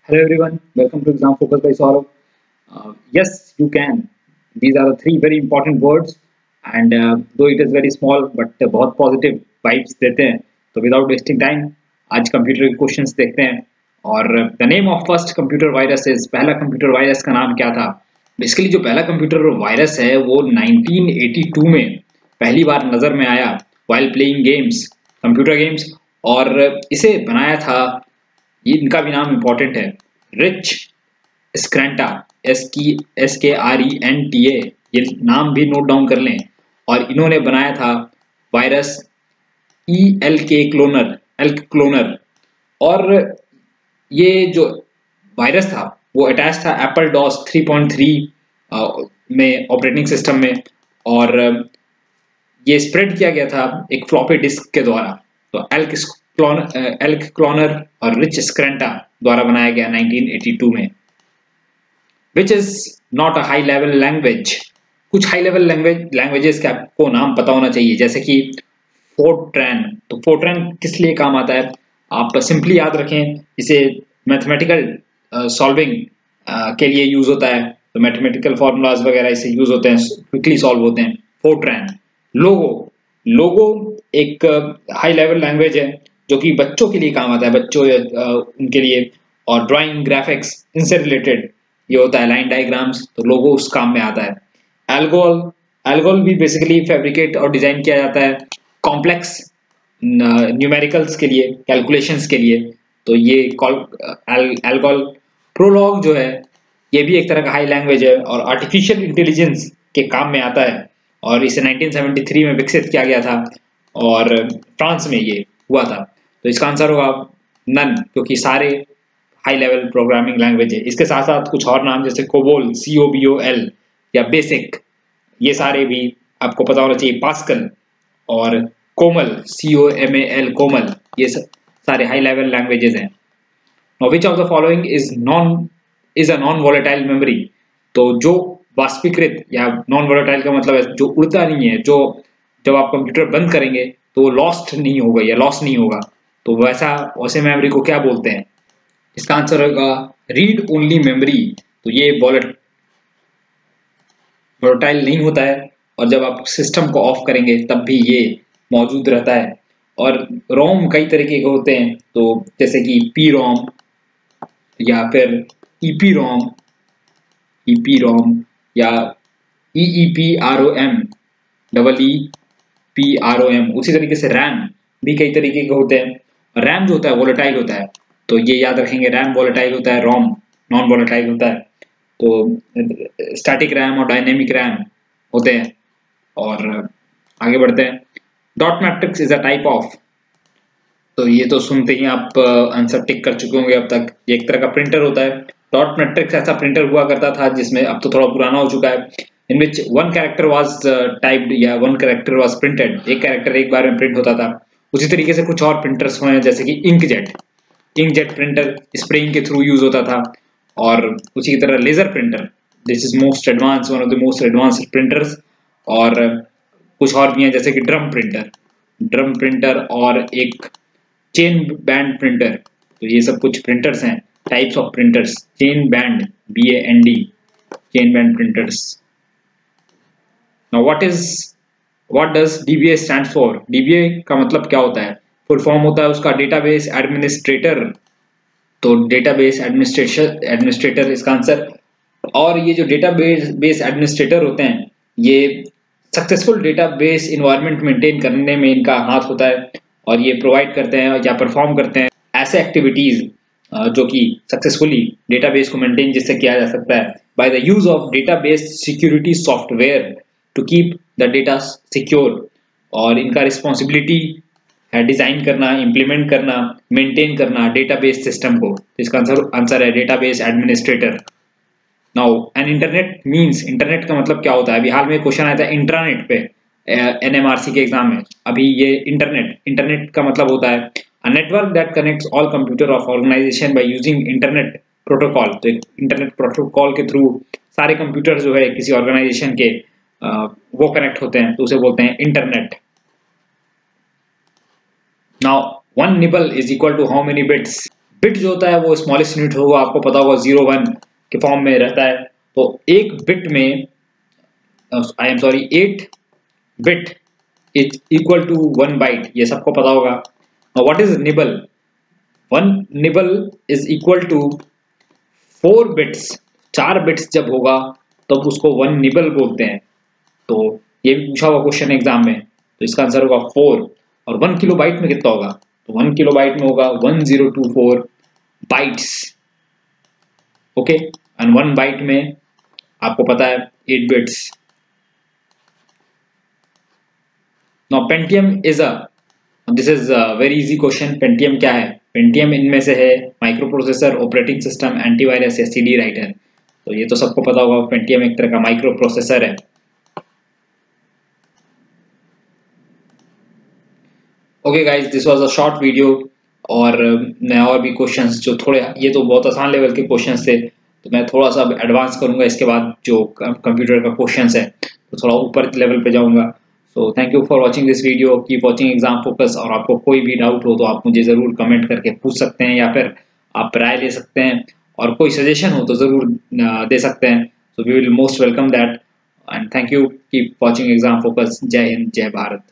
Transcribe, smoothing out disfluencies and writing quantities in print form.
Hello everyone, welcome to Exam Focus by Saurav. Yes, you can. These are the three very important words, and though it is very small, but बहुत positive vibes देते हैं. तो without wasting time, आज computer के questions देखते हैं. और the name of first computer virus is पहला कंप्यूटर वायरस का नाम क्या था? बेसिकली जो पहला कंप्यूटर वायरस है वो 1982 में पहली बार नजर में आया while playing games, computer games, और इसे बनाया था, इनका भी नाम इंपॉर्टेंट है, रिच स्क्रैंटा, SKRENTA, ये नाम भी नोट डाउन कर लें. और इन्होंने बनाया था वायरस एल्क क्लोनर. और ये जो वायरस था वो अटैच था एप्पल डॉस 3.3 में ऑपरेटिंग सिस्टम में, और ये स्प्रेड किया गया था एक फ्लॉपी डिस्क के द्वारा. तो एल्क क्लोनर और रिच स्क्रैंटा द्वारा बनाया गया 1982 में. Which is not a high level language. कुछ हाई लेवल लैंग्वेजेस के आपको नाम पता होना चाहिए, जैसे कि फोर्ट्रैन. तो फोर्ट्रैन किस लिए काम आता है आप सिंपली याद रखें, इसे मैथमेटिकल सॉल्विंग के लिए यूज होता है. तो मैथमेटिकल फॉर्मूलाज वगैरह इसे यूज होते हैं, क्विकली सॉल्व होते हैं. फोर्ट्रैन. लोगो एक हाई लेवल लैंग्वेज है जो कि बच्चों के लिए काम आता है, बच्चों उनके लिए. और ड्राइंग, ग्राफिक्स, इनसे रिलेटेड ये होता है, लाइन डायग्राम्स, तो लोगो उस काम में आता है. एल्गोल भी बेसिकली फैब्रिकेट और डिजाइन किया जाता है कॉम्प्लेक्स न्यूमेरिकल्स के लिए, कैलकुलेशंस के लिए. तो ये एल्गोल. प्रोलॉग जो है ये भी एक तरह का हाई लैंग्वेज है और आर्टिफिशियल इंटेलिजेंस के काम में आता है, और इसे 1973 में विकसित किया गया था और फ्रांस में ये हुआ था. तो इसका आंसर होगा नन, क्योंकि सारे हाई लेवल प्रोग्रामिंग लैंग्वेज है. इसके साथ साथ कुछ और नाम जैसे कोबोल, COBOL, या बेसिक, ये सारे भी आपको पता होना चाहिए. पास्कल और कोमल, COMAL, कोमल, ये सारे हाई लेवल लैंग्वेजेस हैं. Now, which of the following is a non-volatile memory? तो जो वाष्पीकृत या नॉन वोलेटाइल का मतलब है जो उड़ता नहीं है, जो जब आप कंप्यूटर बंद करेंगे तो लॉस्ट नहीं होगा या लॉस नहीं होगा, तो वैसे मेमोरी को क्या बोलते हैं? इसका आंसर होगा रीड ओनली मेमोरी. तो ये वोलेटाइल नहीं होता है, और जब आप सिस्टम को ऑफ करेंगे तब भी ये मौजूद रहता है. और रोम कई तरीके के होते हैं, तो जैसे कि PROM या फिर EPROM या EEPROM, EEPROM. उसी तरीके से रैम भी कई तरीके के होते हैं. रैम जो होता है वोलेटाइल होता है, तो ये याद रखेंगे, रैम वोलेटाइल होता है, रोम नॉन वोलेटाइल होता है. तो स्टैटिक रैम और डायनेमिक रैम होते हैं. और आगे बढ़ते हैं. Dot matrix is a type of. तो ये तो सुनते ही आप आंसर टिक कर चुके होंगे अब तक. ये एक तरह का प्रिंटर होता है. डॉट मैट्रिक्स ऐसा प्रिंटर हुआ करता था जिसमें, अब तो थोड़ा पुराना हो चुका है, in which one character was typed या वन कैरेक्टर वाज प्रिंटेड. एक कैरेक्टर एक बार में प्रिंट होता था. उसी तरीके से कुछ और प्रिंटर्स हुए हैं, जैसे कि इंकजेट प्रिंटर स्प्रेइंग के थ्रू यूज होता था. और उसी की तरह laser printer, this is most advance, one of the most advanced printers. और कुछ और भी हैं जैसे कि ड्रम प्रिंटर और एक चेन बैंड प्रिंटर. तो ये सब कुछ प्रिंटर्स हैं, types of printers. Chain band, BAND, chain band printers. Now what does DBA stand for? DBA का मतलब क्या होता है? फुल फॉर्म होता है उसका डेटाबेस एडमिनिस्ट्रेटर. तो डेटाबेस एडमिनिस्ट्रेटर इसका आंसर. और ये जो डेटाबेस एडमिनिस्ट्रेटर होते हैं, ये सक्सेसफुल डेटाबेस इन्वायरमेंट मेंटेन करने में इनका हाथ होता है, और ये प्रोवाइड करते हैं या परफॉर्म करते हैं ऐसे एक्टिविटीज जो कि सक्सेसफुली डेटाबेस को मेंटेन जिससे किया जा सकता है by the use of database security software to keep the data secure. और इनका रिस्पॉन्सिबिलिटी है डिजाइन करना, इम्प्लीमेंट करना, मेंटेन करना डेटाबेस सिस्टम को. इसका आंसर है database administrator. Now an internet means, internet का मतलब क्या होता है? अभी हाल में क्वेश्चन आया था इंट्रानेट पे NMRC के एग्जाम में. अभी ये इंटरनेट का मतलब होता है a network that connects all computer of organisation by using internet protocol. तो इंटरनेट प्रोटोकॉल के थ्रू सारे कंप्यूटर जो है किसी ऑर्गेनाइजेशन के वो कनेक्ट होते हैं, तो उसे बोलते हैं internet. Now 1 nibble is equal to how many bits? Bit जो होता है वो स्मॉलेस्ट यूनिट होगा, आपको पता होगा 0 1 के फॉर्म में रहता है। तो एक बिट में I am sorry 8 bit is equal to 1 byte, ये सबको पता होगा। What is nibble? 1 nibble is equal to 4 bits, 4 bits जब होगा तब उसको 1 निबल बोलते हैं। तो ये भी पूछा हुआ क्वेश्चन एग्जाम में, तो इसका आंसर होगा 4। और 1 किलो बाइट में कितना होगा? तो 1 किलो बाइट में होगा 1024 बाइट्स। ओके, एंड 1 बाइट में आपको पता है 8 bits. Now Pentium is this is very easy question. Pentium क्या है? पेंटियम इनमें से है micro processor, operating system, antivirus या सीडी राइटर। तो ये तो सबको पता होगा, पेंटियम एक तरह का माइक्रो प्रोसेसर है। Okay guys, this was a short video. और मैं और भी क्वेश्चंस जो थोड़े, ये तो बहुत आसान लेवल के क्वेश्चंस थे, तो मैं थोड़ा सा एडवांस करूंगा इसके बाद। जो कंप्यूटर का क्वेश्चंस है तो थोड़ा ऊपर लेवल पे जाऊंगा। So thank you for watching this video, keep watching exam focus. और आपको कोई भी डाउट हो तो आप मुझे ज़रूर कमेंट करके पूछ सकते हैं, या फिर आप राय ले सकते हैं, और कोई सजेशन हो तो ज़रूर दे सकते हैं। So we will most welcome that. And thank you, keep watching exam focus. जय हिंद, जय भारत।